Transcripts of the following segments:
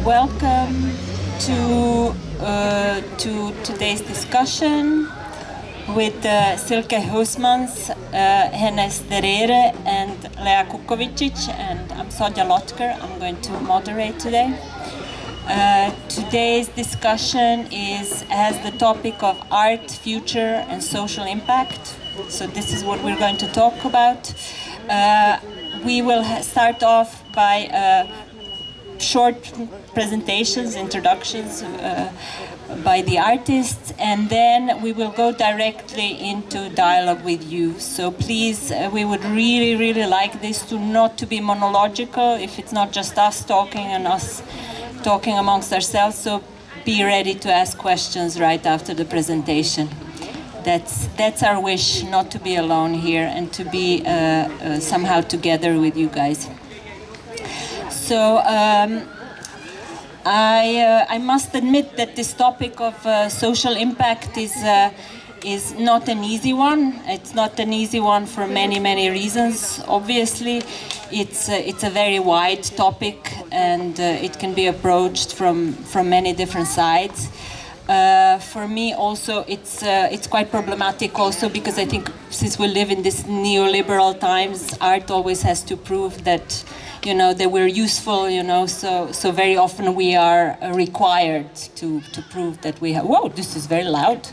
Welcome to today's discussion with Silke Huismans, Hennes Derere, and Lea Kukovicic, and I'm Sonja Lotker. I'm going to moderate today. Today's discussion has the topic of art, future, and social impact. So this is what we're going to talk about. We will start off by short presentations, introductions by the artists, and then we will go directly into dialogue with you. So please, we would really like this not to be monological, if it's not just us talking and us talking amongst ourselves, so be ready to ask questions right after the presentation. That's our wish, not to be alone here and to be somehow together with you guys. So I must admit that this topic of social impact is not an easy one. It's not an easy one for many reasons. Obviously, it's a very wide topic, and it can be approached from many different sides. For me also it's quite problematic also because I think since we live in this neoliberal times, art always has to prove that, you know, that we're useful, you know, so very often we are required to prove that we have, whoa, this is very loud,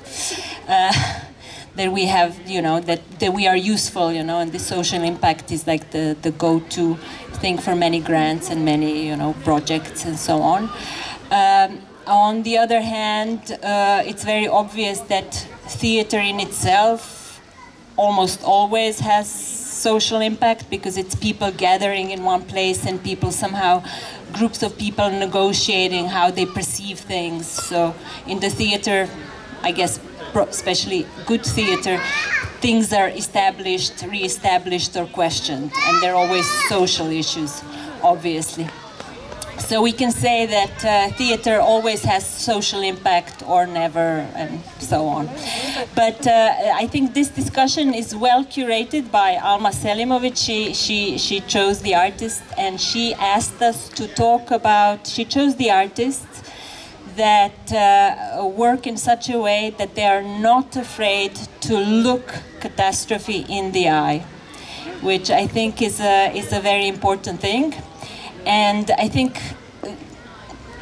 that we have, you know, that we are useful, you know, and the social impact is like the go-to thing for many grants and many, you know, projects and so on. On the other hand, it's very obvious that theater in itself almost always has social impact because it's people gathering in one place and people somehow, groups of people negotiating how they perceive things. So in the theater, I guess, especially good theater, things are established, re-established or questioned, and they're always social issues, obviously. So we can say that theater always has social impact or never, and so on. But I think this discussion is well curated by Alma Selimovic. She chose the artist, and she asked us to talk about, she chose the artists that work in such a way that they are not afraid to look catastrophe in the eye, which I think is a very important thing. And I think,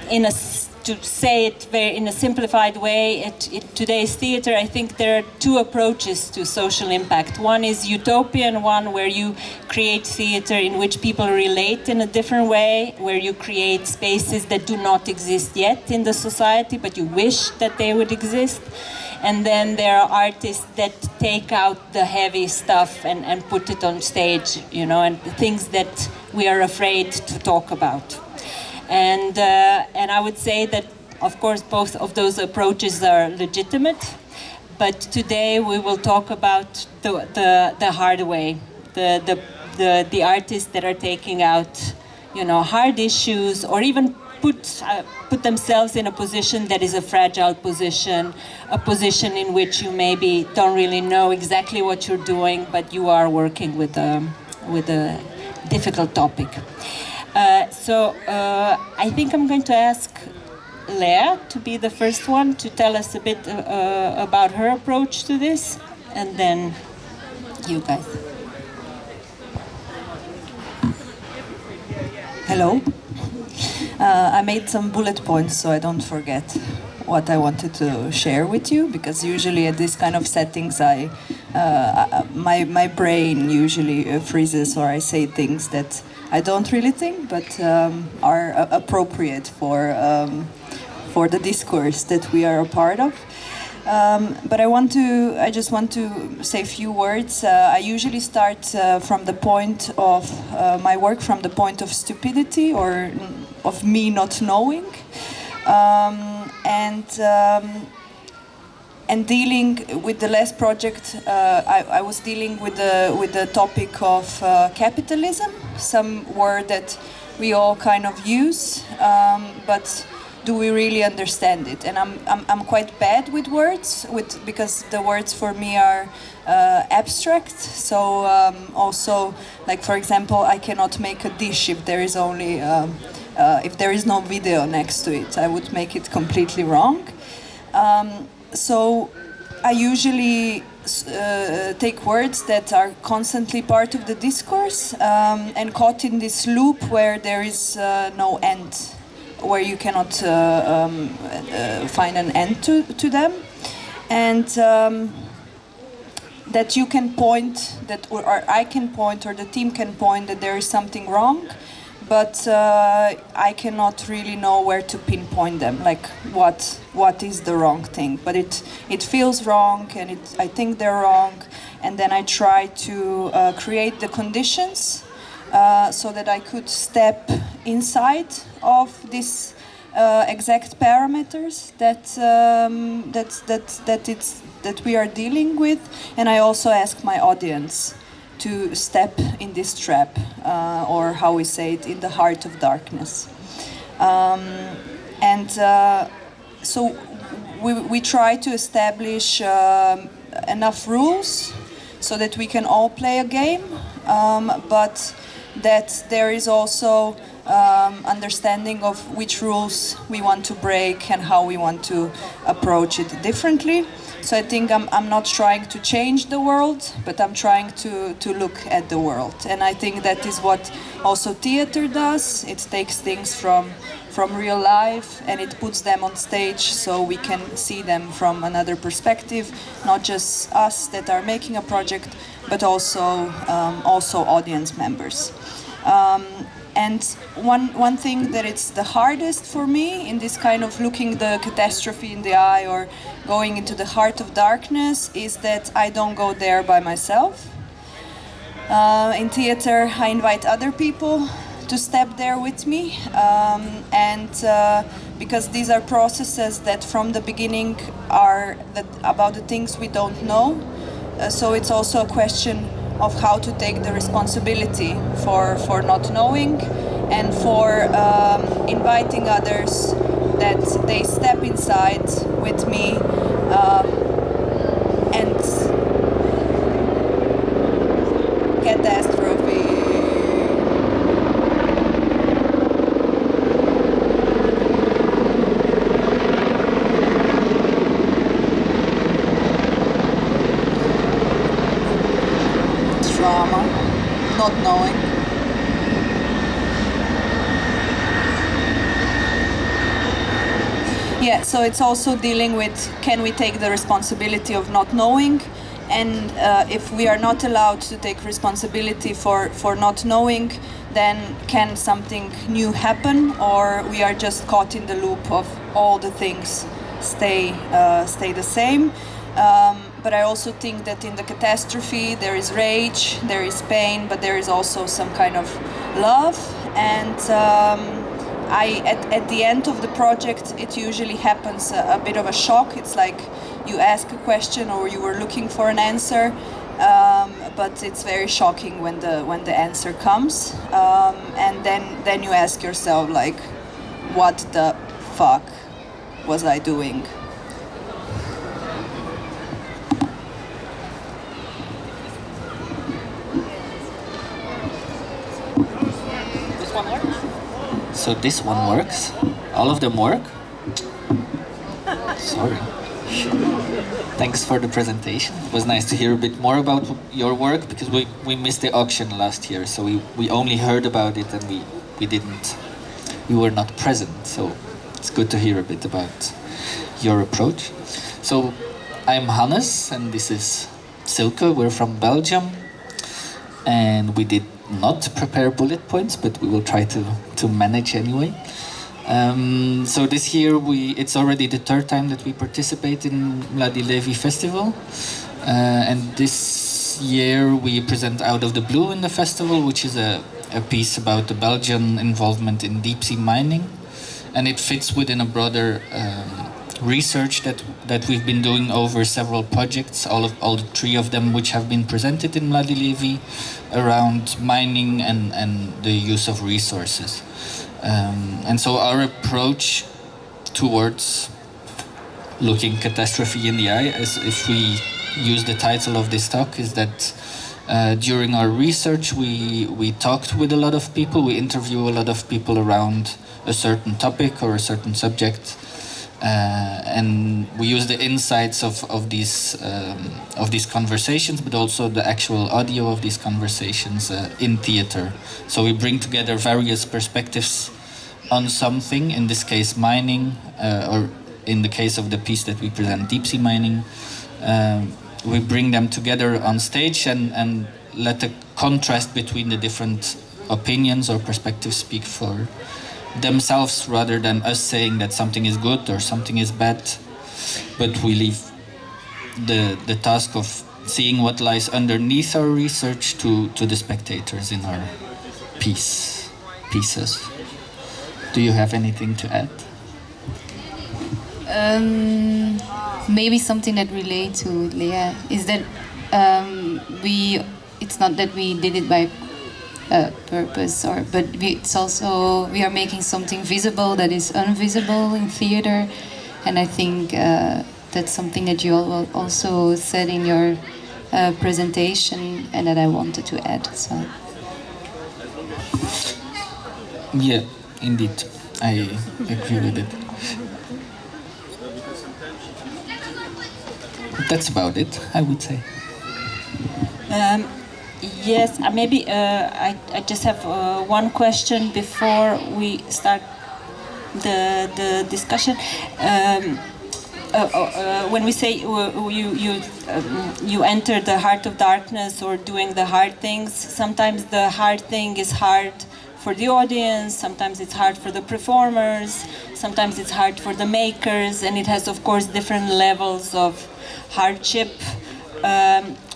to say it in a simplified way, today's theater, I think there are two approaches to social impact. One is utopian, one where you create theater in which people relate in a different way, where you create spaces that do not exist yet in the society, but you wish that they would exist. And then there are artists that take out the heavy stuff and put it on stage, you know, and things that we are afraid to talk about. And I would say that, of course, both of those approaches are legitimate, but today we will talk about the hard way, the artists that are taking out, you know, hard issues, or even put themselves in a position that is a fragile position, a position in which you maybe don't really know exactly what you're doing, but you are working with a difficult topic. So I think I'm going to ask Lea to be the first one to tell us a bit about her approach to this, and then you guys. Hello. I made some bullet points so I don't forget what I wanted to share with you, because usually at this kind of settings my brain usually freezes, or I say things that I don't really think but are appropriate for the discourse that we are a part of. But I just want to say a few words. I usually start from the point of my work from the point of stupidity, or of me not knowing, and dealing with the last project. I was dealing with the topic of capitalism, some word that we all kind of use, but do we really understand it? And I'm quite bad with words, because the words for me are abstract. So also, like for example, I cannot make a dish if there is only if there is no video next to it, I would make it completely wrong. So I usually take words that are constantly part of the discourse and caught in this loop where there is no end, where you cannot find an end to them, and that you can point, that or I can point, or the team can point that there is something wrong, but I cannot really know where to pinpoint them, like what is the wrong thing. But it feels wrong, and I think they're wrong, and then I try to create the conditions so that I could step inside of this exact parameters that we are dealing with, and I also ask my audience to step in this trap, or how we say it, in the heart of darkness. So we try to establish enough rules so that we can all play a game, but that there is also understanding of which rules we want to break and how we want to approach it differently. So I think I'm not trying to change the world, but I'm trying to look at the world. And I think that is what also theater does. It takes things from real life and it puts them on stage so we can see them from another perspective, not just us that are making a project, but also audience members. And one thing that it's the hardest for me in this kind of looking the catastrophe in the eye or going into the heart of darkness is that I don't go there by myself. In theater, I invite other people to step there with me, because these are processes that from the beginning are about the things we don't know. So it's also a question of how to take the responsibility for not knowing, and for inviting others that they step inside with me and catastrophe. Drama, not knowing. Yeah, so it's also dealing with, can we take the responsibility of not knowing, and if we are not allowed to take responsibility for not knowing, then can something new happen, or we are just caught in the loop of all the things stay the same. But I also think that in the catastrophe there is rage, there is pain, but there is also some kind of love. And at the end of the project, it usually happens a bit of a shock. It's like you ask a question or you were looking for an answer, but it's very shocking when the answer comes. And then you ask yourself, like, what the fuck was I doing? So this one works? All of them work? Sorry. Thanks for the presentation. It was nice to hear a bit more about your work, because we missed the auction last year, so we only heard about it and we were not present. So it's good to hear a bit about your approach. So I'm Hannes and this is Silke. We're from Belgium, and we did not prepare bullet points, but we will try to manage anyway. So this year it's already the third time that we participate in Mladi Levi Festival, and this year we present Out of the Blue in the festival, which is a piece about the Belgian involvement in deep sea mining, and it fits within a broader research that we've been doing over several projects, all the three of them which have been presented in Mladi Levi, around mining and the use of resources. And so our approach towards looking catastrophe in the eye, as if we use the title of this talk, is that during our research we talked with a lot of people, we interview a lot of people around a certain topic or a certain subject, and we use the insights of these conversations, but also the actual audio of these conversations in theater. So we bring together various perspectives on something, in this case mining, or in the case of the piece that we present, deep sea mining. We bring them together on stage and let the contrast between the different opinions or perspectives speak for themselves, rather than us saying that something is good or something is bad. But we leave the task of seeing what lies underneath our research to the spectators in our pieces. Do you have anything to add? Maybe something that relates to Lea is that it's not that we did it by purpose, but it's also we are making something visible that is invisible in theater, and I think that's something that you also said in your presentation, and that I wanted to add. So. Yeah, indeed, I agree with it. That's about it, I would say. Yes, maybe I just have one question before we start the discussion. When we say you enter the heart of darkness or doing the hard things, sometimes the hard thing is hard for the audience, sometimes it's hard for the performers, sometimes it's hard for the makers, and it has, of course, different levels of hardship.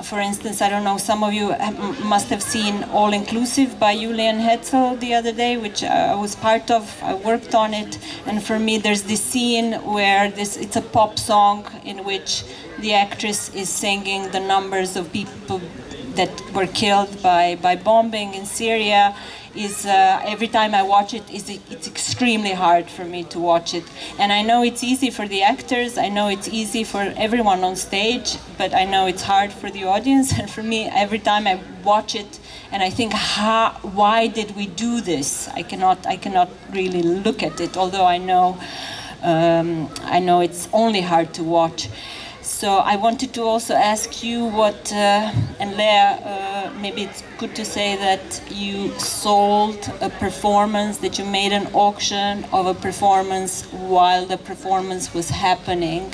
For instance, I don't know, some of you must have seen All Inclusive by Julian Hetzel the other day, which I was part of. I worked on it, and for me there's this scene where it's a pop song in which the actress is singing the numbers of people that were killed by bombing in Syria. Every time I watch it, it's extremely hard for me to watch it. And I know it's easy for the actors, I know it's easy for everyone on stage, but I know it's hard for the audience. And for me, every time I watch it and I think, why did we do this? I cannot really look at it, although I know it's only hard to watch. So I wanted to also ask you what, and Lea, maybe it's good to say that you sold a performance, that you made an auction of a performance while the performance was happening,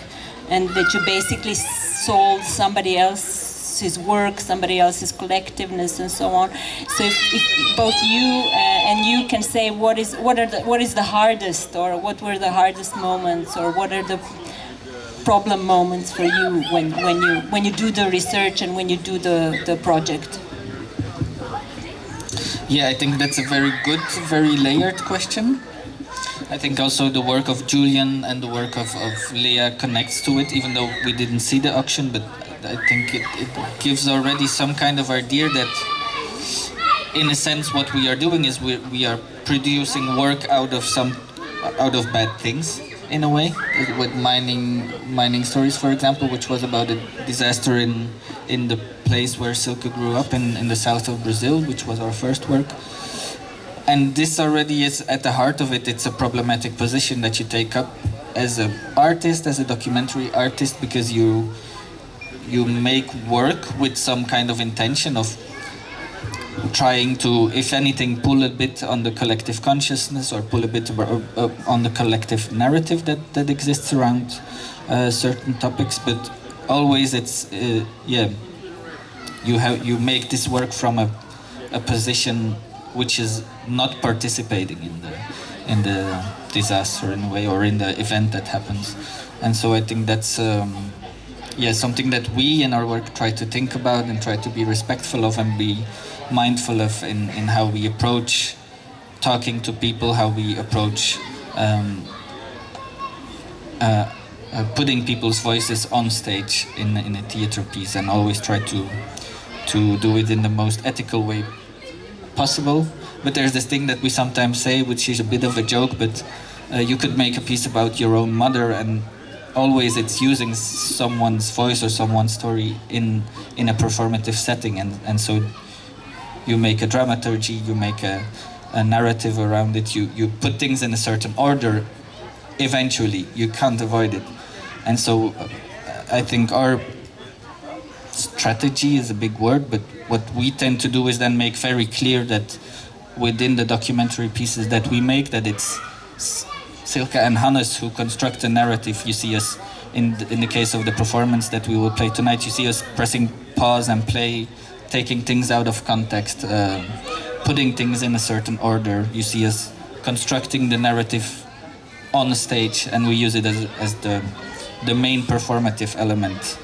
and that you basically sold somebody else's work, somebody else's collectiveness, and so on. So if both you and you can say what is the hardest, or what were the hardest moments, or what are the problem moments for you when you do the research and when you do the project? Yeah, I think that's a very good, very layered question. I think also the work of Julian and the work of Lea connects to it, even though we didn't see the auction, but I think it gives already some kind of idea that, in a sense, what we are doing is we are producing work out of bad things, in a way, with mining stories, for example, which was about a disaster in the place where Silke grew up in the south of Brazil, which was our first work. And this already is at the heart of it. It's a problematic position that you take up as an artist, as a documentary artist, because you make work with some kind of intention of trying to, if anything, pull a bit on the collective consciousness, or pull a bit on the collective narrative that exists around certain topics. But always it's you make this work from a position which is not participating in the disaster, in a way, or in the event that happens. And so I think that's something that we in our work try to think about and try to be respectful of and be mindful of in how we approach talking to people, how we approach putting people's voices on stage in a theater piece, and always try to do it in the most ethical way possible. But there's this thing that we sometimes say, which is a bit of a joke, but you could make a piece about your own mother, and always it's using someone's voice or someone's story in a performative setting, and so you make a dramaturgy, you make a a narrative around it. You put things in a certain order. Eventually, you can't avoid it, and so I think our strategy is a big word, but what we tend to do is then make very clear that within the documentary pieces that we make, that it's Silke and Hannes who construct a narrative. You see us in the case of the performance that we will play tonight. You see us pressing pause and play, taking things out of context, putting things in a certain order. You see us constructing the narrative on stage, and we use it as the main performative element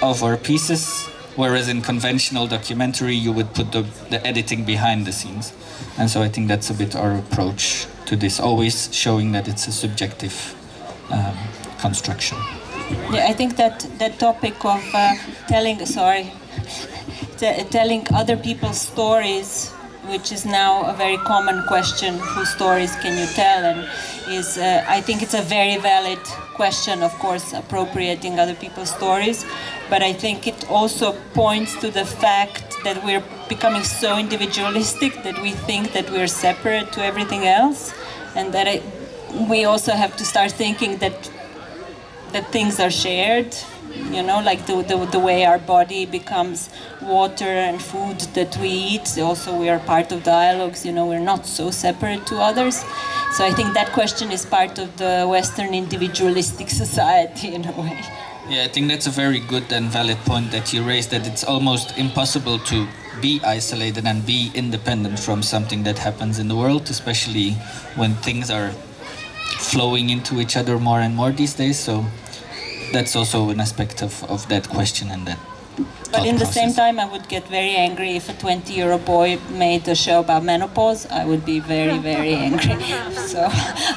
of our pieces, whereas in conventional documentary you would put the editing behind the scenes. And so I think that's a bit our approach to this, always showing that it's a subjective construction. Yeah, I think that topic of telling other people's stories, which is now a very common question, whose stories can you tell, and is I think it's a very valid question, of course, appropriating other people's stories, but I think it also points to the fact that we're becoming so individualistic that we think that we're separate to everything else, and that we also have to start thinking that things are shared, you know, like the way our body becomes water and food that we eat. Also, we are part of dialogues, you know, we're not so separate to others. So I think that question is part of the Western individualistic society in a way. Yeah, I think that's a very good and valid point that you raised, that it's almost impossible to be isolated and be independent from something that happens in the world, especially when things are flowing into each other more and more these days. So that's also an aspect of that question and that But in the process. same time, I would get very angry if a 20-year-old boy made a show about menopause. I would be very, very angry. So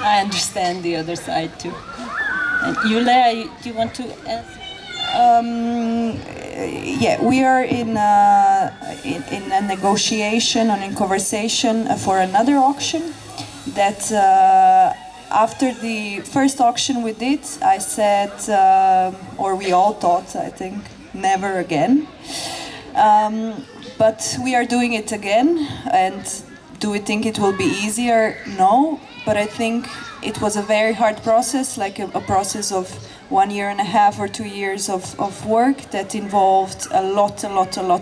I understand the other side too. And Yulia, do you want to ask? Yeah, we are in a negotiation and in conversation for another auction that after the first auction we did, I said, or we all thought, I think, never again. But we are doing it again, and do we think it will be easier? No, but I think it was a very hard process, like a process of 1.5 years or 2 years of work that involved a lot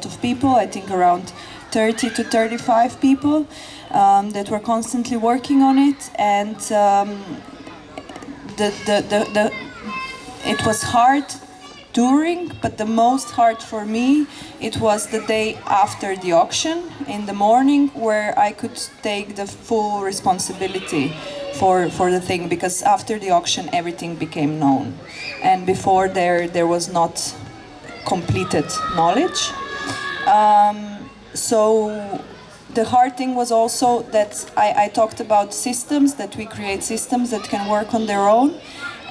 of people. I think around 30 to 35 people that were constantly working on it, and it was hard during, but the most hard for me, it was the day after the auction in the morning, where I could take the full responsibility for the thing, because after the auction everything became known, and before there was not completed knowledge. So the hard thing was also that I talked about systems, that we create systems that can work on their own.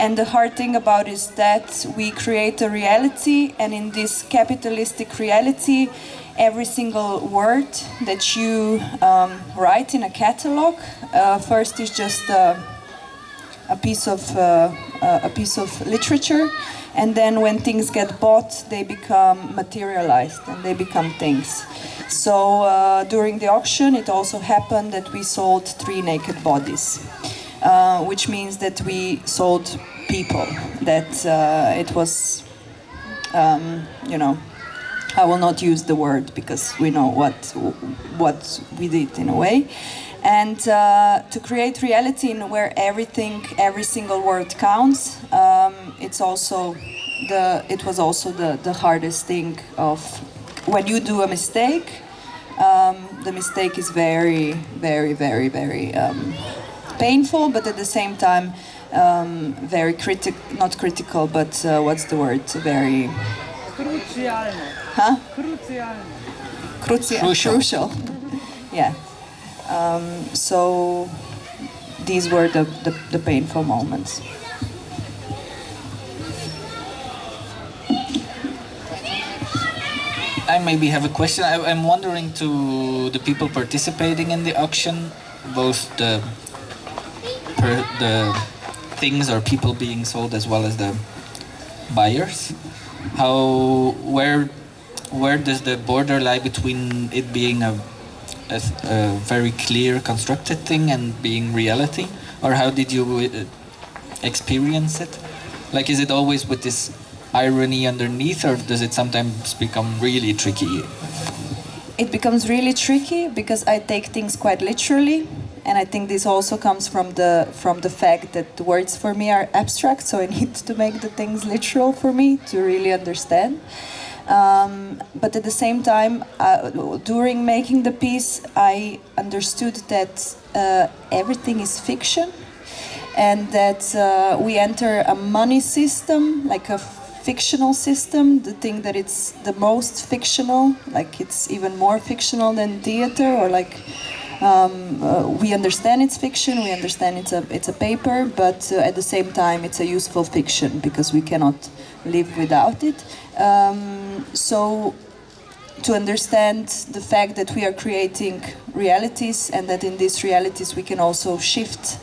And the hard thing about it is that we create a reality, and in this capitalistic reality, every single word that you write in a catalog, first is just a piece of literature, and then when things get bought, they become materialized and they become things. So during the auction, it also happened that we sold 3 naked bodies. Which means that we sold people, that it was, you know, I will not use the word because we know what we did in a way. And to create reality in where every single word counts, it was also the hardest thing of when you do a mistake. The mistake is very, very, very, very painful, but at the same time very not critical, but what's the word? Very crucial. Yeah. So these were the painful moments. I maybe have a question. I'm wondering to the people participating in the auction, both the things or people being sold as well as the buyers. Where does the border lie between it being a a very clear constructed thing and being reality, or how did you experience it? Like, is it always with this irony underneath, or does it sometimes become really tricky? It becomes really tricky because I take things quite literally, and I think this also comes from the fact that the words for me are abstract, so I need to make the things literal for me to really understand. But at the same time, during making the piece, I understood that everything is fiction, and that we enter a money system, like a fictional system, the thing that it's the most fictional, like it's even more fictional than theater, or like we understand it's fiction, we understand it's a paper, but at the same time it's a useful fiction because we cannot live without it. So to understand the fact that we are creating realities, and that in these realities we can also shift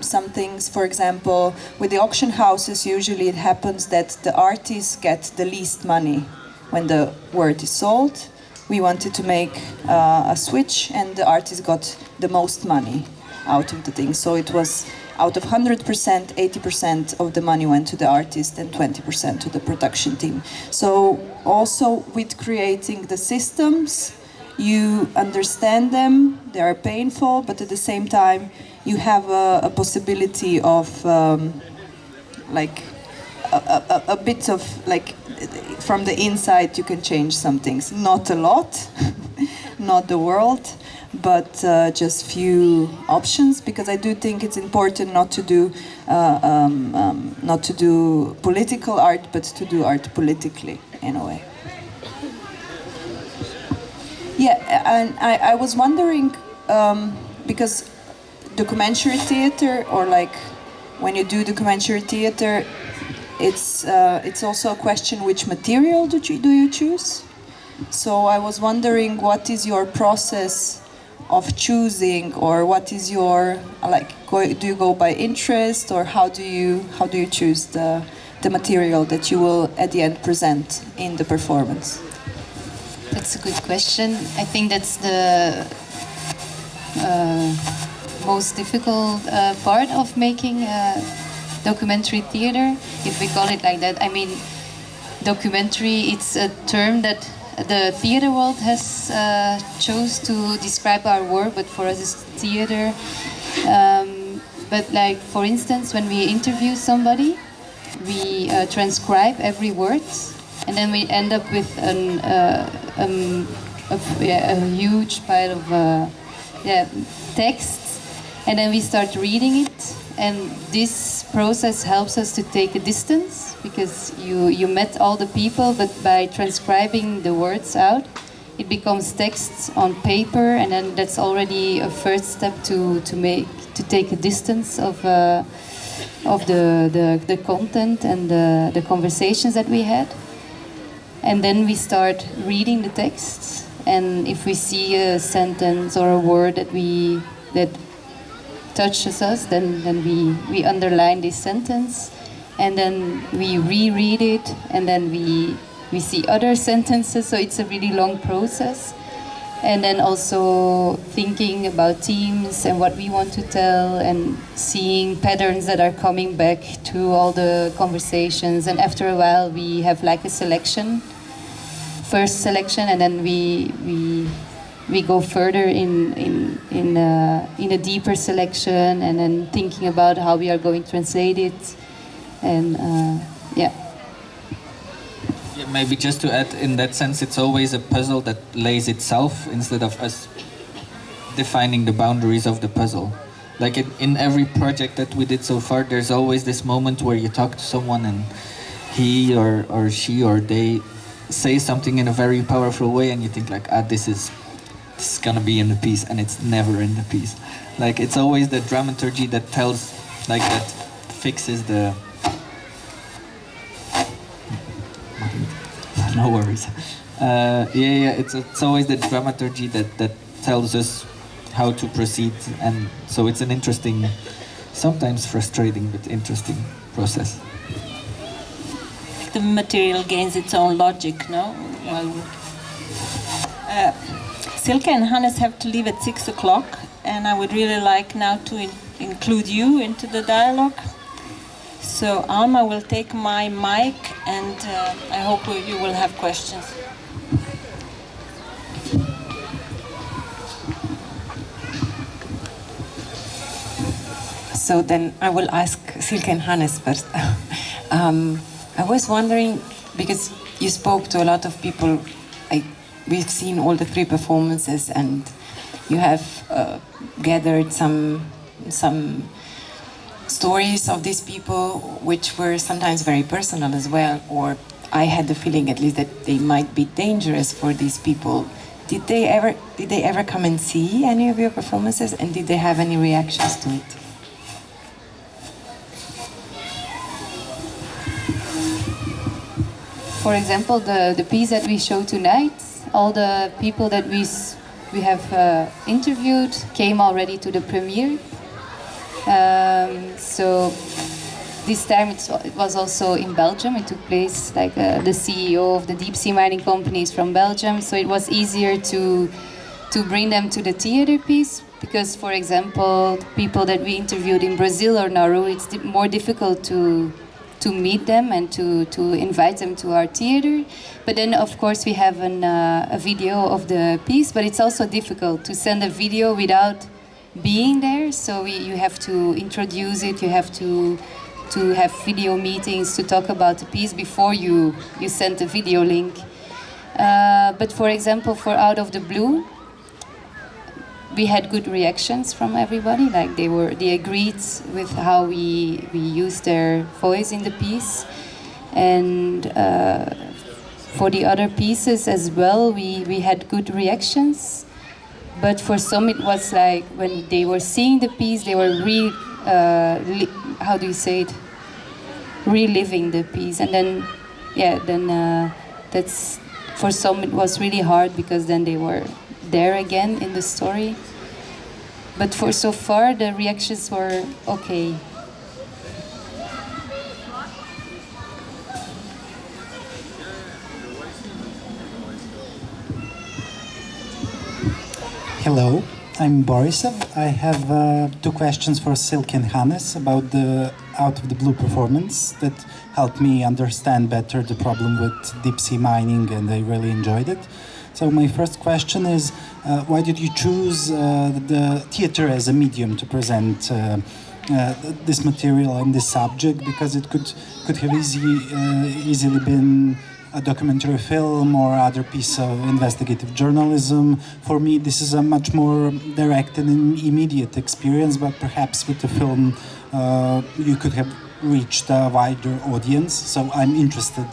some things. For example, with the auction houses, usually it happens that the artists get the least money when the work is sold. We wanted to make a switch, and the artist got the most money out of the thing. So it was out of 100%, 80% of the money went to the artist and 20% to the production team. So also with creating the systems, you understand them, they are painful, but at the same time you have a possibility of like a bit of like from the inside you can change some things. Not a lot, not the world, but just few options, because I do think it's important not to do political art, but to do art politically in a way. Yeah, and I was wondering, because documentary theater, or like when you do documentary theater, it's also a question which material do you choose. So I was wondering, what is your process of choosing, or what is your do you go by interest, or how do you choose the material that you will at the end present in the performance? That's a good question. I think that's the most difficult part of making documentary theater, if we call it like that. I mean, documentary, it's a term that the theater world has chose to describe our work, but for us it's theater. But like, for instance, when we interview somebody, we transcribe every word, and then we end up with a huge pile of texts, and then we start reading it. And this process helps us to take a distance, because you met all the people, but by transcribing the words out, it becomes text on paper, and then that's already a first step to take a distance of the content and the conversations that we had. And then we start reading the text, and if we see a sentence or a word that touches us, then we underline this sentence, and then we reread it, and then we see other sentences. So it's a really long process. And then also thinking about themes and what we want to tell, and seeing patterns that are coming back through all the conversations. And after a while we have like a first selection, and then we go further in a deeper selection, and then thinking about how we are going to translate it, and yeah. Yeah, maybe just to add, in that sense, it's always a puzzle that lays itself instead of us defining the boundaries of the puzzle. Like in every project that we did so far, there's always this moment where you talk to someone and he or she or they say something in a very powerful way, and you think like, this is gonna be in the piece, and it's never in the piece. Like, it's always the dramaturgy that tells, like, that fixes the... No worries. It's always the dramaturgy that tells us how to proceed, and so it's an interesting, sometimes frustrating, but interesting process. The material gains its own logic, no? Well, Silke and Hannes have to leave at 6 o'clock, and I would really like now to include you into the dialogue. So Alma will take my mic, and I hope you will have questions. So then I will ask Silke and Hannes first. I was wondering, because you spoke to a lot of people, we've seen all the 3 performances, and you have gathered some stories of these people, which were sometimes very personal as well, or I had the feeling at least that they might be dangerous for these people. Did they ever come and see any of your performances, and did they have any reactions to it? For example, the piece that we show tonight, all the people that we have interviewed came already to the premiere. So this time it was also in Belgium. It took place like the CEO of the deep sea mining companies from Belgium. So it was easier to bring them to the theater piece because, for example, people that we interviewed in Brazil or Nauru, it's more difficult to meet them and to invite them to our theater. But then, of course, we have a video of the piece, but it's also difficult to send a video without being there. So you have to introduce it, you have to have video meetings to talk about the piece before you send the video link. But for example, for Out of the Blue, we had good reactions from everybody. Like they agreed with how we used their voice in the piece, and for the other pieces as well, we had good reactions. But for some, it was like when they were seeing the piece, they were how do you say it? Reliving the piece, and then that's for some it was really hard because then they were there again in the story. But for so far, the reactions were okay. Hello, I'm Borisov. I have 2 questions for Silke and Hannes about the Out of the Blue performance that helped me understand better the problem with deep sea mining, and I really enjoyed it. So my first question is, why did you choose the theater as a medium to present this material and this subject? Because it could have easily been a documentary film or other piece of investigative journalism. For me, this is a much more direct and immediate experience, but perhaps with the film you could have reached a wider audience, so I'm interested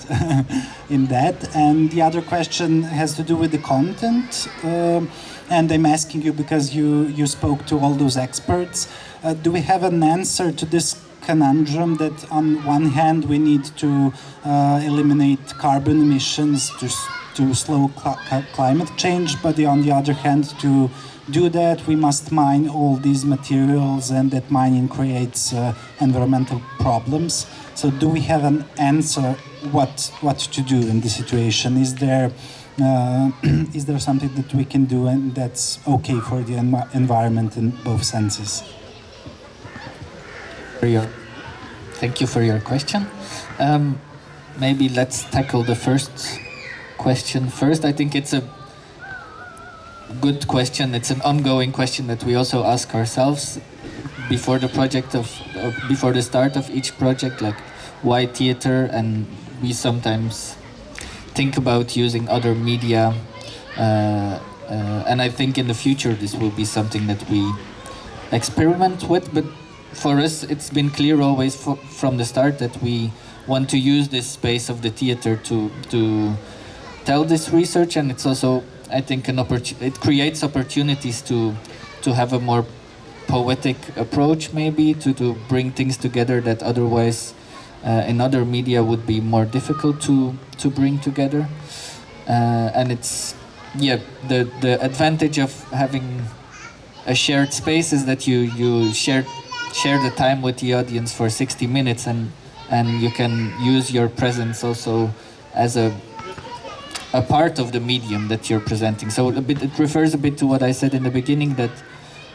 in that. And the other question has to do with the content, and I'm asking you because you spoke to all those experts. Do we have an answer to this conundrum that on one hand we need to eliminate carbon emissions to slow climate change, but on the other hand, to do that we must mine all these materials, and that mining creates environmental problems. So do we have an answer what to do in this situation? Is there something that we can do and that's okay for the environment in both senses? Thank you for your question. Maybe let's tackle the first question first. I think it's a good question. It's an ongoing question that we also ask ourselves before the before the start of each project, like why theater, and we sometimes think about using other media, and I think in the future this will be something that we experiment with, but for us it's been clear always from the start that we want to use this space of the theater to tell this research, and it's also, I think, it creates opportunities to have a more poetic approach, maybe to bring things together that otherwise in other media would be more difficult to bring together. And it's the advantage of having a shared space is that you share the time with the audience for 60 minutes, and you can use your presence also as a part of the medium that you're presenting. So it refers a bit to what I said in the beginning, that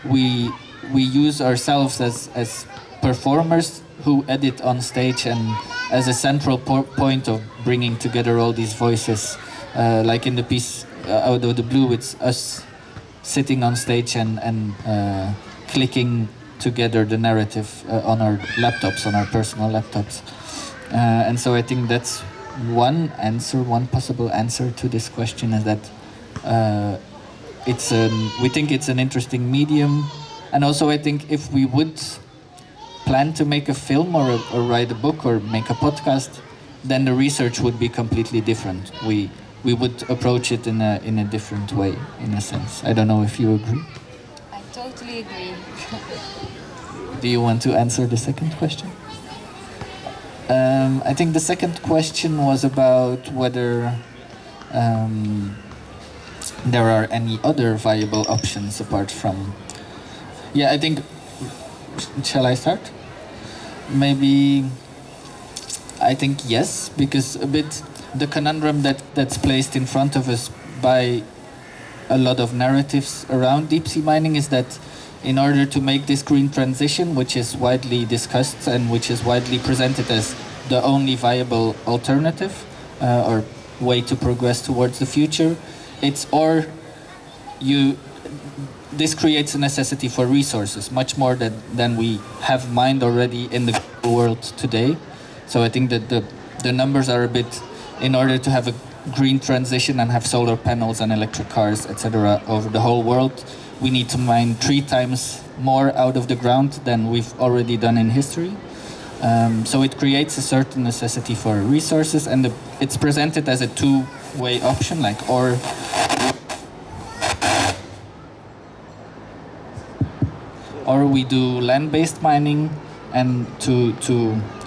we use ourselves as performers who edit on stage, and as a central point of bringing together all these voices. Like in the piece Out of the Blue, it's us sitting on stage and clicking together the narrative on our laptops, on our personal laptops. And so I think that's one possible answer to this question, is that we think it's an interesting medium. And also I think if we would plan to make a film or write a book or make a podcast, then the research would be completely different. We would approach it in a different way, in a sense. I don't know if you agree. I totally agree. Do you want to answer the second question? I think the second question was about whether there are any other viable options apart from... Yeah, I think... Shall I start? Maybe... I think yes, because a bit the conundrum that's placed in front of us by a lot of narratives around deep sea mining is that in order to make this green transition, which is widely discussed and which is widely presented as the only viable alternative or way to progress towards the future, this creates a necessity for resources, much more than we have mined already in the world today. So I think that the numbers are a bit, in order to have a green transition and have solar panels and electric cars, etc. over the whole world, we need to mine 3 times more out of the ground than we've already done in history. So it creates a certain necessity for resources, and it's presented as a two-way option, like or we do land-based mining and to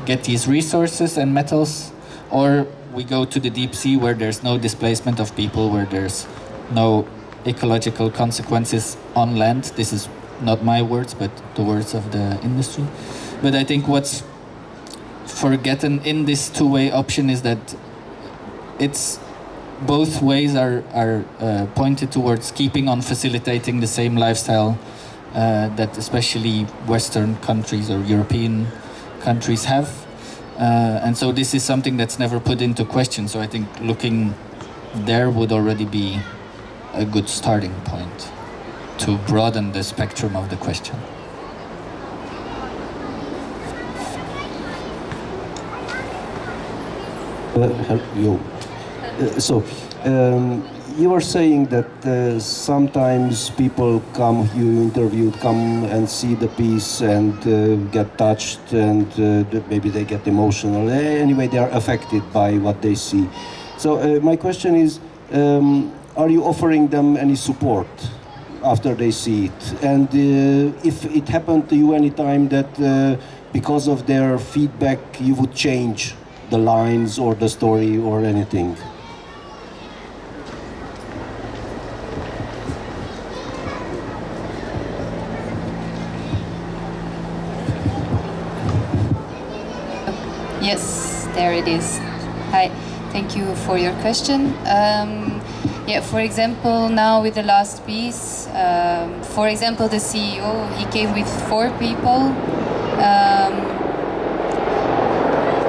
get these resources and metals, or we go to the deep sea where there's no displacement of people, where there's no ecological consequences on land. This is not my words, but the words of the industry. But I think what's forgotten in this two-way option is that it's both ways are pointed towards keeping on facilitating the same lifestyle that especially Western countries or European countries have. And so this is something that's never put into question. So I think looking there would already be a good starting point to broaden the spectrum of the question. You were saying that sometimes people you interviewed come and see the piece and get touched, and maybe they get emotional. Anyway, they are affected by what they see. So my question is, are you offering them any support after they see it? And if it happened to you any time that because of their feedback you would change the lines or the story or anything? Yes, there it is. Hi, thank you for your question. For example, now with the last piece, for example, the CEO, he came with 4 people.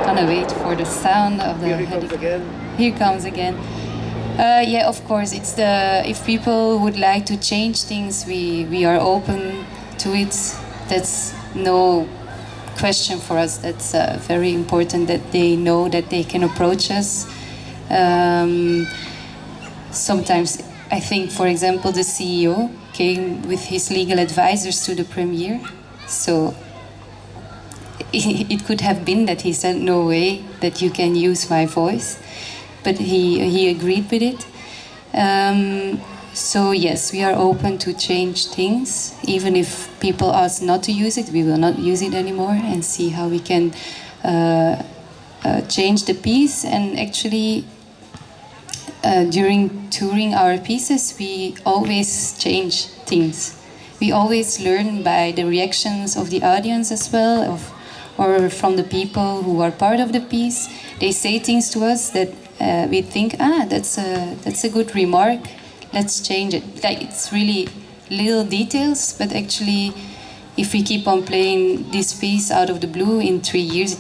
Gonna wait for the sound of the... Here comes again. Here comes again. Of course, it's if people would like to change things, we are open to it. That's no question for us. That's very important that they know that they can approach us. Sometimes I think, for example, the CEO came with his legal advisors to the premiere, so it could have been that he said, no way that you can use my voice, but he agreed with it. So yes, we are open to change things. Even if people ask not to use it, we will not use it anymore, and see how we can change the piece. And actually, during touring our pieces, we always change things. We always learn by the reactions of the audience as well, or from the people who are part of the piece. They say things to us that we think, that's a good remark. Let's change it. Like, it's really little details, but actually, if we keep on playing this piece out of the blue, in 3 years,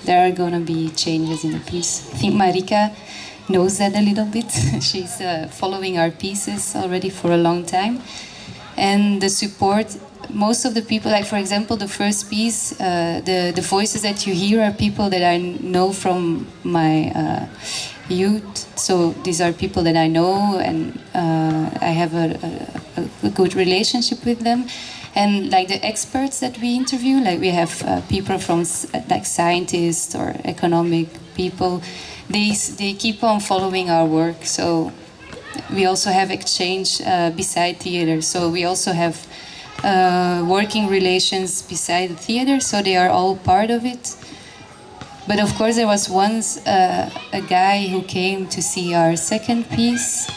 there are gonna be changes in the piece. I think Marika knows that a little bit. She's following our pieces already for a long time, and the support. Most of the people, like for example, the first piece, the voices that you hear are people that I know from my youth. So these are people that I know, and I have a good relationship with them. And like the experts that we interview, like we have people from like scientists or economic people. They keep on following our work. So we also have exchange beside theater. So we also have working relations beside the theater, so they are all part of it. But of course, there was once a guy who came to see our second piece,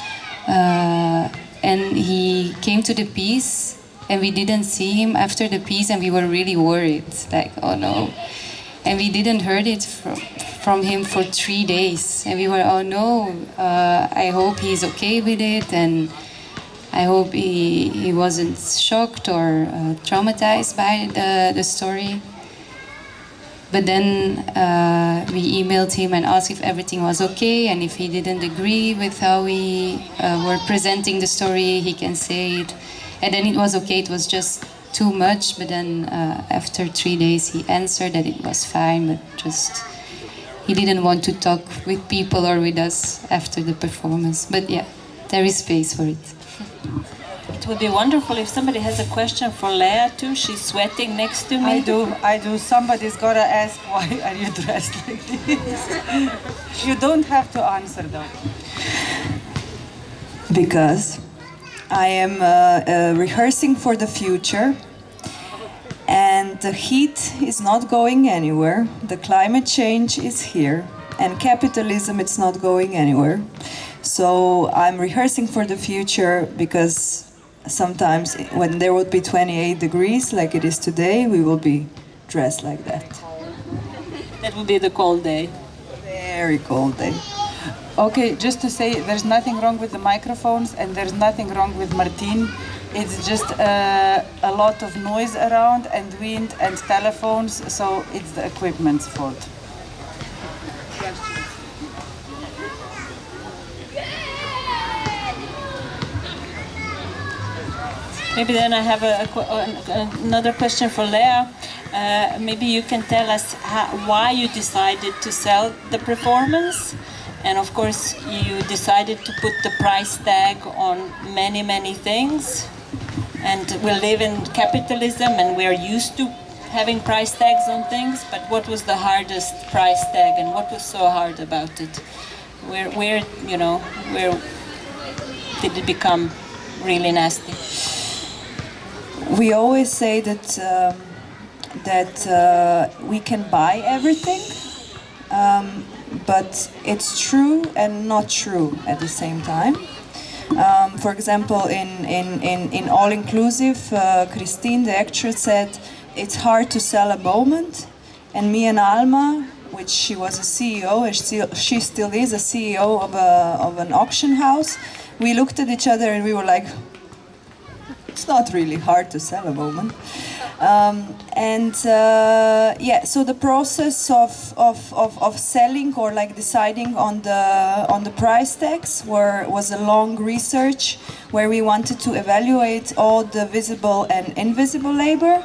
and he came to the piece, and we didn't see him after the piece, and we were really worried, like, oh no. And we didn't heard it from him for 3 days, and we were, oh no, I hope he's okay with it, and I hope he wasn't shocked or traumatized by the story. But then we emailed him and asked if everything was okay, and if he didn't agree with how we were presenting the story, he can say it. And then it was okay, it was just too much, but then after 3 days he answered that it was fine, but just he didn't want to talk with people or with us after the performance. But yeah, there is space for it. It would be wonderful if somebody has a question for Lea too. She's sweating next to me. I do. Somebody's gotta ask, why are you dressed like this? You don't have to answer though. Because I am rehearsing for the future, and the heat is not going anywhere. The climate change is here, and capitalism is not going anywhere. So I'm rehearsing for the future because sometimes when there would be 28 degrees like it is today, we will be dressed like that. That would be the cold day. Very cold day. Okay, just to say, there's nothing wrong with the microphones and there's nothing wrong with Martin. It's just a lot of noise around and wind and telephones, so it's the equipment's fault. Maybe then I have another question for Lea. Maybe you can tell us why you decided to sell the performance. And of course, you decided to put the price tag on many, many things. And we live in capitalism and we're used to having price tags on things. But what was the hardest price tag and what was so hard about it? Where did it become really nasty? We always say that we can buy everything, but it's true and not true at the same time. For example, in All Inclusive, Christine, the actress, said it's hard to sell a moment, and me and Alma, which she was a CEO, and she still is a CEO of an auction house, we looked at each other and we were like, it's not really hard to sell a moment. So the process of selling or like deciding on the price tags was a long research where we wanted to evaluate all the visible and invisible labor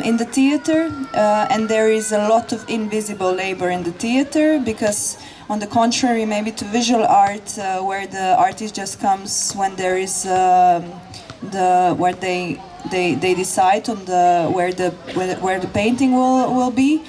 in the theater, and there is a lot of invisible labor in the theater because, on the contrary, maybe to visual art, where the artist just comes when there is where they decide on where the painting will be.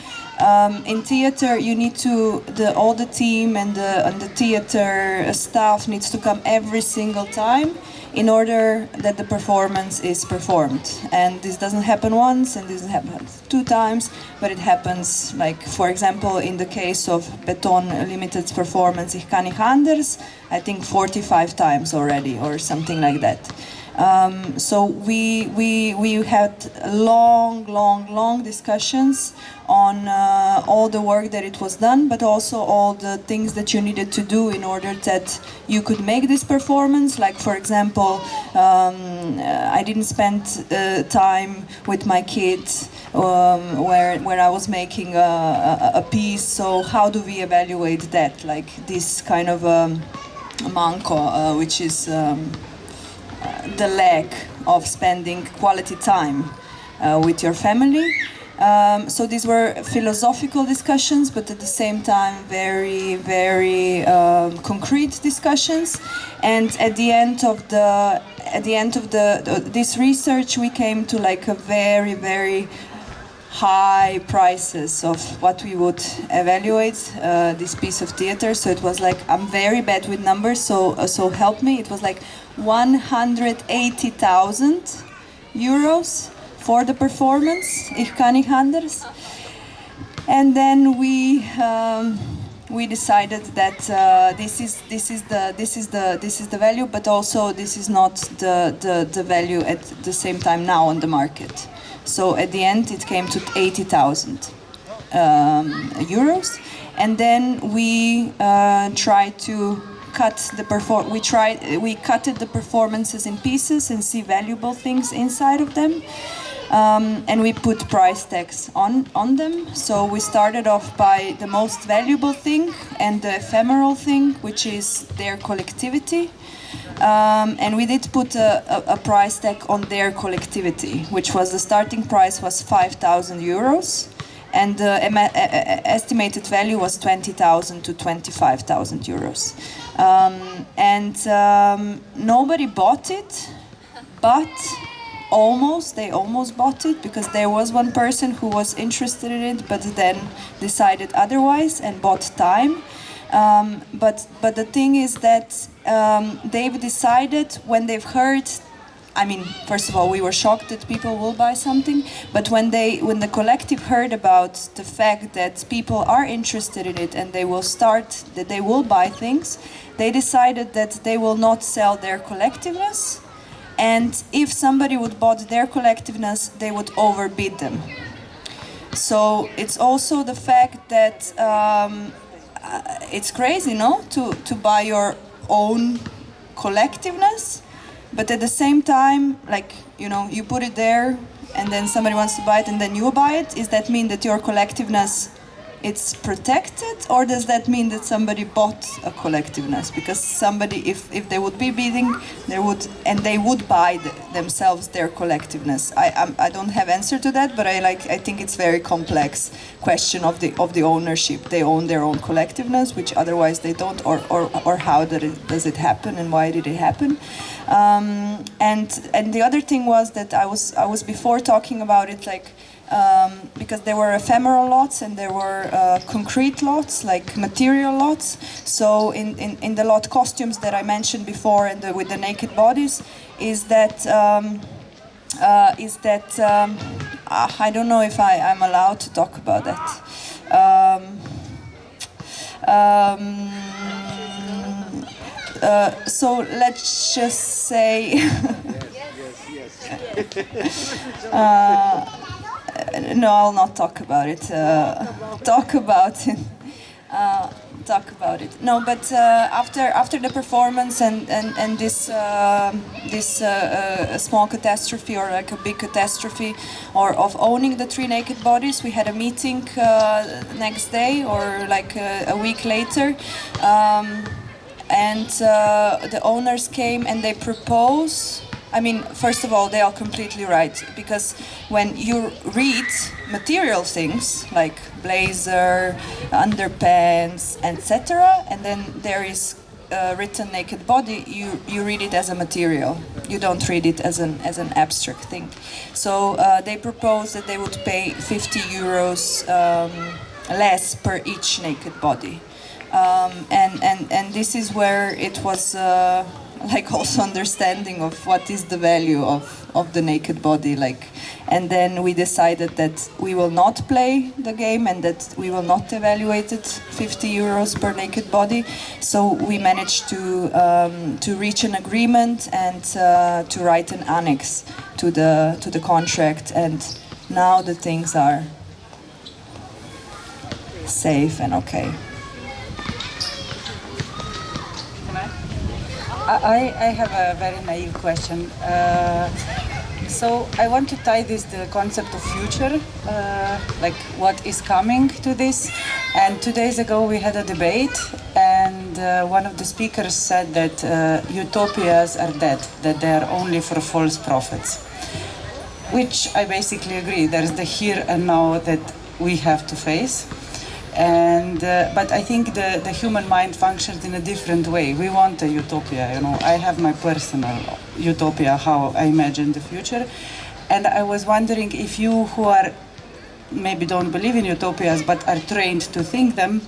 In theater, you need to all the team and the theater staff needs to come every single time in order that the performance is performed. And this doesn't happen once, and this doesn't happen 2 times, but it happens, like, for example, in the case of Beton Limited's performance Ich kann nicht anders, I think 45 times already, or something like that. So we had long discussions on all the work that it was done, but also all the things that you needed to do in order that you could make this performance. Like, for example, I didn't spend time with my kids where I was making a piece. So how do we evaluate that? Like this kind of manco, which is the lack of spending quality time with your family. So these were philosophical discussions, but at the same time very concrete discussions. And at the end of this research, we came to like a very high prices of what we would evaluate this piece of theater. So it was like, I'm very bad with numbers, so help me. It was like 180,000 euros for the performance, Ich kann nicht anders. And then we decided that this is the value, but also this is not the value at the same time now on the market. So at the end, it came to 80,000 euros, and then we tried to cut the we cutted the performances in pieces and see valuable things inside of them, and we put price tags on them. So we started off by the most valuable thing and the ephemeral thing, which is their collectivity. And we did put a price tag on their collectivity, which was the starting price was 5,000 euros, and the estimated value was 20,000 to 25,000 euros. Nobody bought it, but they almost bought it, because there was one person who was interested in it, but then decided otherwise and bought time. But the thing is that they've decided when they've heard, I mean, first of all, we were shocked that people will buy something, but when the collective heard about the fact that people are interested in it and they will buy things, they decided that they will not sell their collectiveness, and if somebody would bought their collectiveness, they would overbid them. So it's also the fact that it's crazy, no, to buy your own collectiveness, but at the same time, like, you know, you put it there and then somebody wants to buy it and then you buy it. Does that mean that your collectiveness, it's protected, or does that mean that somebody bought a collectiveness? Because somebody, if they would be bidding, they would buy themselves their collectiveness. I don't have answer to that, but I think it's very complex question of the ownership. They own their own collectiveness, which otherwise they don't, or how does it happen and why did it happen? And the other thing was that I was before talking about it, like. Because there were ephemeral lots and there were concrete lots, like material lots. So in the lot costumes that I mentioned before, and with the naked bodies, is that I don't know if I'm allowed to talk about that. So let's just say. No, I'll not talk about it. Talk about it. No, but after the performance and this small catastrophe, or like a big catastrophe, or of owning the 3 naked bodies, we had a meeting next day or like a week later, and the owners came and they propose. I mean, first of all, they are completely right, because when you read material things like blazer, underpants, etc., and then there is written naked body, you read it as a material. You don't read it as an abstract thing. So they proposed that they would pay 50 euros less per each naked body, and this is where it was. like also understanding of what is the value of the naked body, like, and then we decided that we will not play the game and that we will not evaluate it 50 euros per naked body. So we managed to reach an agreement and to write an annex to the contract, and now the things are safe and okay. I have a very naive question. So I want to tie this to the concept of future, like what is coming to this. And 2 days ago we had a debate, and one of the speakers said that utopias are dead, that they are only for false prophets. Which I basically agree. There's the here and now that we have to face. And but I think the human mind functions in a different way. We want a utopia, you know. I have my personal utopia, how I imagine the future. And I was wondering if you, who are maybe don't believe in utopias but are trained to think them,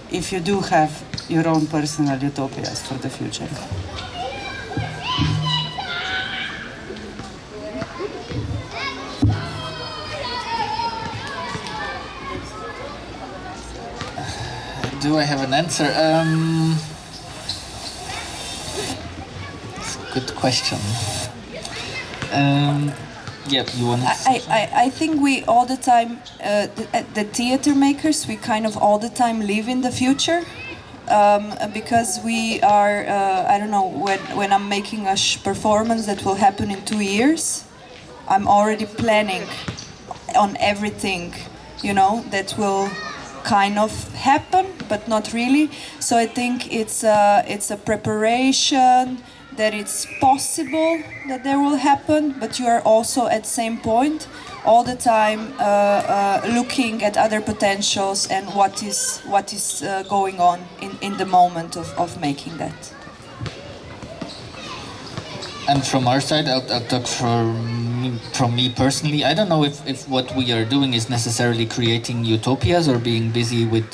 if you do have your own personal utopias for the future. Do I have an answer? It's a good question. Yeah, you want to... I think we all the time, the theater makers, we kind of all the time live in the future. Because we are, I don't know, when I'm making a performance that will happen in 2 years, I'm already planning on everything, you know, that will kind of happen, but not really. So I think it's a preparation, that it's possible that there will happen, but you are also at same point all the time looking at other potentials and what is going on in the moment of making that. And from our side, I'll talk from me personally. I don't know if what we are doing is necessarily creating utopias or being busy with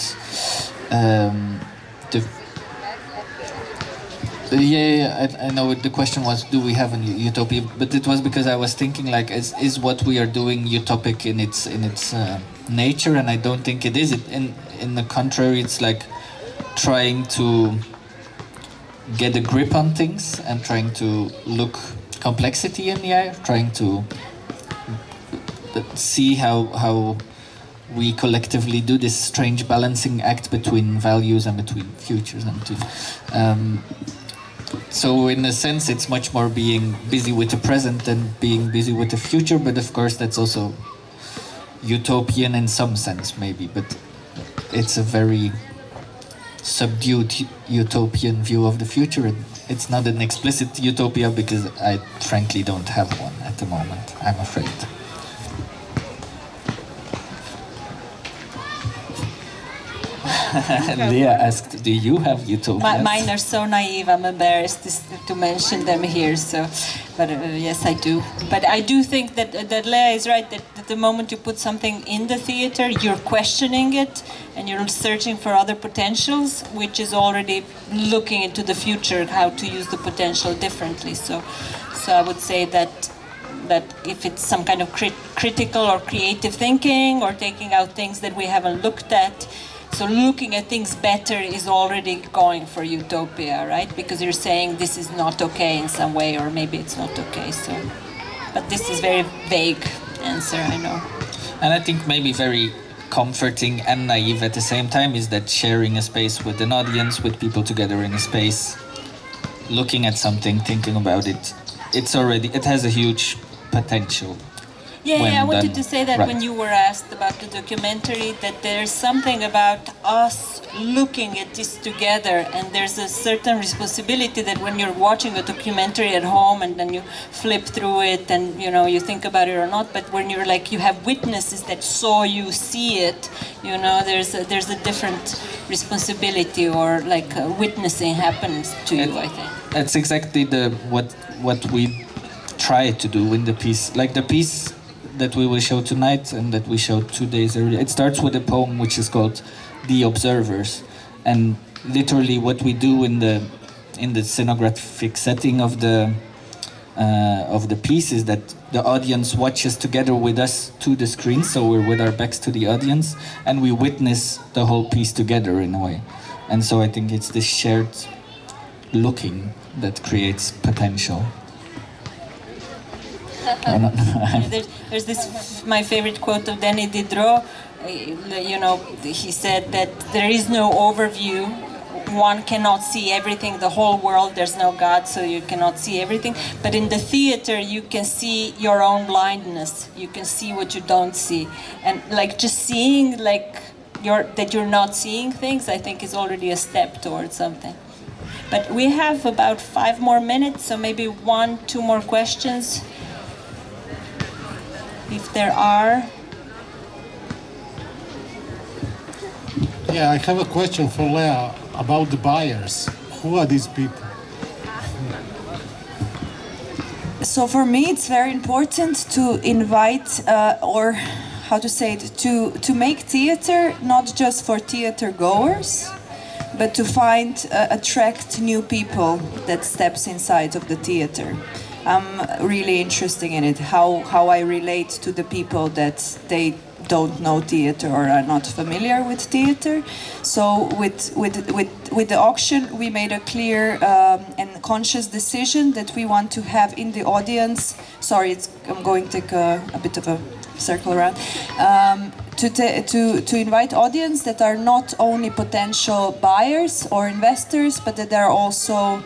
I know the question was, do we have a utopia? But it was because I was thinking, like, is what we are doing utopic in its nature? And I don't think it is. In the contrary, it's like trying to get a grip on things and trying to look complexity in the eye, trying to see how we collectively do this strange balancing act between values and between futures and between. So in a sense, it's much more being busy with the present than being busy with the future. But of course, that's also utopian in some sense, maybe. But it's a very subdued utopian view of the future. It's not an explicit utopia because I frankly don't have one at the moment, I'm afraid. Leah asked, do you have utopias? Mine are so naive, I'm embarrassed to mention them here. So, but yes, I do. But I do think that Leah is right, that the moment you put something in the theater, you're questioning it and you're searching for other potentials, which is already looking into the future, how to use the potential differently. So I would say that if it's some kind of critical or creative thinking or taking out things that we haven't looked at, so looking at things better is already going for utopia, right? Because you're saying this is not okay in some way, or maybe it's not okay. So, but this is very vague answer, I know. And I think maybe very comforting and naive at the same time is that sharing a space with an audience, with people together in a space, looking at something, thinking about it, it has a huge potential. Yeah, I wanted to say that when you were asked about the documentary, that there's something about us looking at this together, and there's a certain responsibility that when you're watching a documentary at home and then you flip through it and you think about it or not, but when you're like, you have witnesses that saw you see it, there's a different responsibility, or like witnessing happens to you, I think. That's exactly what we try to do in the piece. Like the piece that we will show tonight and that we showed 2 days earlier, it starts with a poem which is called The Observers. And literally what we do in the in the scenographic setting of the piece is that the audience watches together with us to the screen, so we're with our backs to the audience, and we witness the whole piece together in a way. And so I think it's this shared looking that creates potential. There's this, my favorite quote of Denis Diderot, you know, he said that there is no overview. One cannot see everything, the whole world, there's no God, so you cannot see everything. But in the theater, you can see your own blindness. You can see what you don't see. And like just seeing like that you're not seeing things, I think is already a step towards something. But we have about 5 more minutes, so maybe 1, 2 more questions, if there are. Yeah, I have a question for Lea about the buyers. Who are these people? So for me, it's very important to invite, or how to say it, to make theater not just for theater goers, but to attract new people that steps inside of the theater. I'm really interested in it, how I relate to the people that they don't know theater or are not familiar with theater. So with the auction, we made a clear and conscious decision that we want to have in the audience. Sorry, I'm going to take a bit of a circle around. To invite audience that are not only potential buyers or investors, but that are also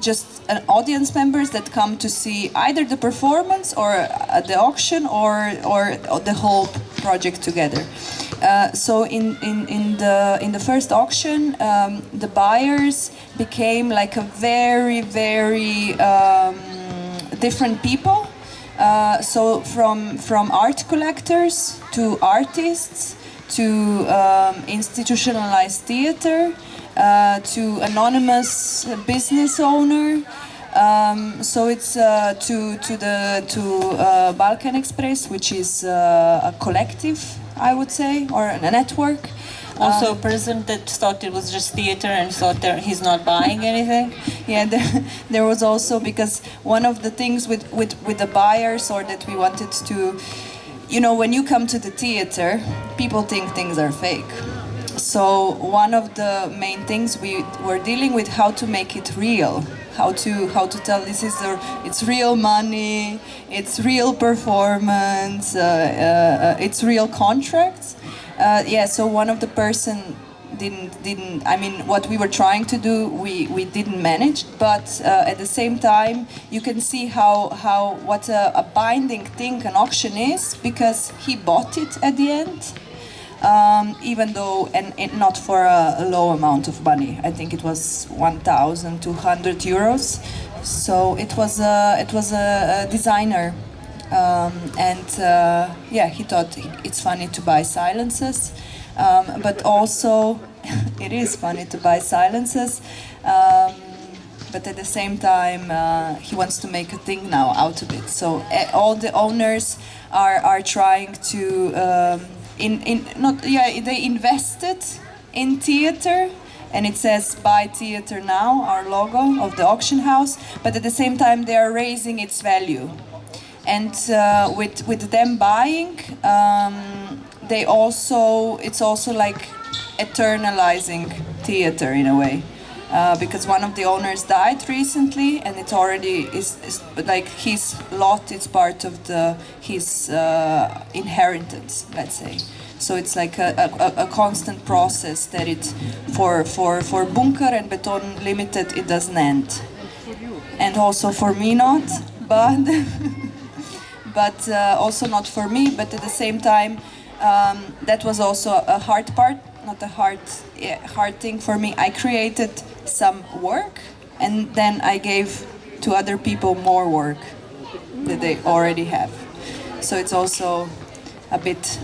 just audience members that come to see either the performance or the auction or the whole project together. So in the first auction, the buyers became like a very different people. So from art collectors to artists to institutionalized theater to anonymous business owner. So it's to Balkan Express, which is a collective, I would say, or a network. Also a person that thought it was just theater and thought that he's not buying anything. Yeah, there was also, because one of the things with the buyers, or that we wanted to, you know, when you come to the theater, people think things are fake. So one of the main things we were dealing with, how to make it real, how to tell it's real money, it's real performance, it's real contracts. Yeah, so one of the person didn't. I mean, what we were trying to do, we didn't manage. But at the same time, you can see what a binding thing an auction is, because he bought it at the end, even though and not for a low amount of money. I think it was 1,200 euros. So it was a designer. Yeah, he thought it's funny to buy silences, but also it is funny to buy silences, but at the same time he wants to make a thing now out of it. So all the owners are trying to they invested in theater, and it says "Buy Theater Now," our logo of the auction house, but at the same time they are raising its value. And with them buying, it's also like eternalizing theater in a way, because one of the owners died recently, and it already is like his lot. It's part of his inheritance, let's say. So it's like a constant process that it for Bunker and Beton Limited it doesn't end, and also for me not, but. But also not for me, but at the same time, that was also a hard part, not a hard thing for me. I created some work, and then I gave to other people more work that they already have. So it's also a bit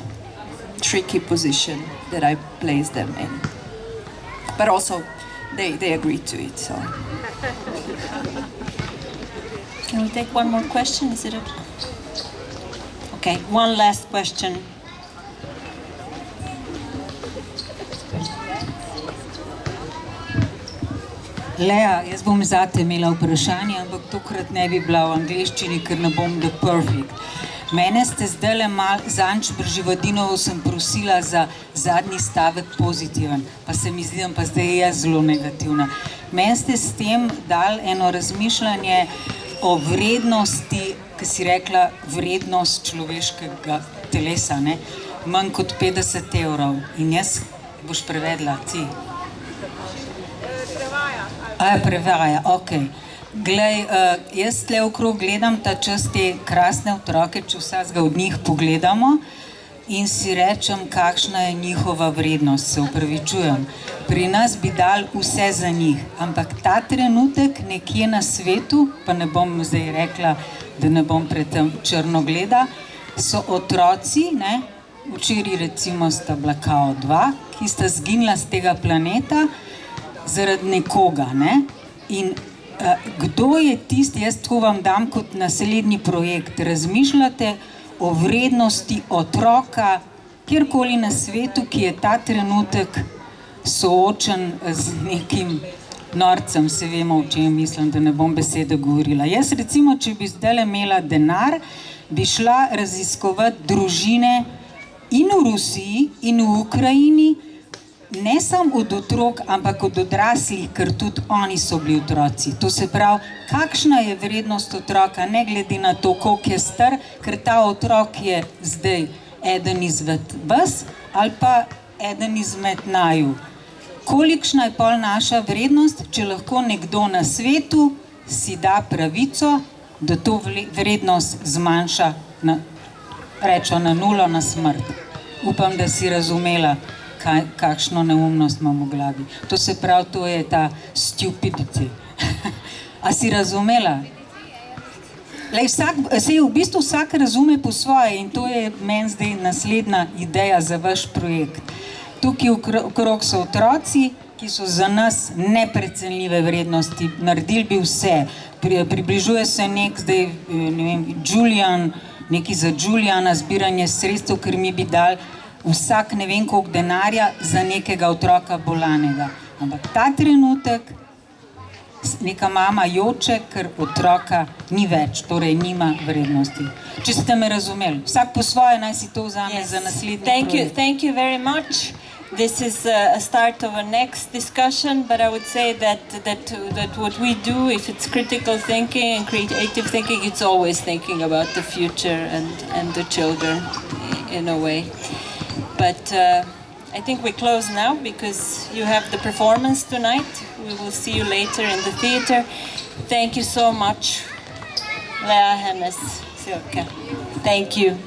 tricky position that I place them in. But also, they agreed to it, so. Can we take one more question? Is it okay? Okay, one last question. Lea, jaz bom zate imela vprašanje, ampak tokrat ne bi bila v angleščini, ker ne bom the perfect. Mene ste zdajle zadnjič pri Živadinovu sem prosila za zadnji stavek pozitiven, pa se mi zdi, pa zdaj je zelo negativna. Meni ste s tem dali eno razmišljanje o vrednosti, ki si rekla vrednost človeškega telesa, ne? Manj kot 50 €. In jaz boš prevedla ti. Prevaja, ok. Glej, jaz tle okrog gledam ta čas te krasne otroke, če vsakega od njih pogledamo in si rečem, kakšna je njihova vrednost, se upravičujem. Pri nas bi dali vse za njih, ampak ta trenutek nekje na svetu, pa ne bom zdaj rekla, da ne bom pretem črno gleda, so otroci, ne, včeraj recimo sta bila kao 2, ki sta zginila z tega planeta zaradi nekoga, ne, in kdo je tisti, jaz to vam dam kot naslednji projekt, razmišljate o vrednosti otroka, kjerkoli na svetu, ki je ta trenutek soočen z nekim norcem, se vemo, o čem mislim, da ne bom besede govorila. Jaz recimo, če bi zdaj imela denar, bi šla raziskovati družine in v Rusiji in v Ukrajini, ne samo od otrok, ampak od odraslih, ker tudi oni so bili otroci. To se pravi, kakšna je vrednost otroka, ne glede na to, koliko je star, ker ta otrok je zdaj eden izmed vas ali pa eden izmed naju. Kolikšna je pol naša vrednost, če lahko nekdo na svetu si da pravico, da to vrednost zmanjša na, rečo, na 0, na smrt. Upam, da si razumela, kakšno neumnost imam v glavi. To se pravi, to je ta stupidity. A si razumela? Lej, v bistvu vsak razume po svoje in to je meni zdaj naslednja ideja za vaš projekt. Tukaj okrog so otroci, ki so za nas neprecenljive vrednosti. Naredili bi vse. Približuje se nek zdaj, ne vem, Julian, neki za Juliana, zbiranje sredstev, ker mi bi dali vsak ne vem koliko denarja za nekega otroka bolanega. Ampak ta trenutek neka mama joče, ker otroka ni več, torej nima vrednosti. Če ste me razumeli. Vsak po svoje naj si to vzame za naslednji projekt. Thank you very much. This is a start of a next discussion, but I would say that what we do, if it's critical thinking and creative thinking, it's always thinking about the future and the children in a way. But I think we close now because you have the performance tonight. We will see you later in the theater. Thank you so much, Lea, Hannes, Silke. Thank you.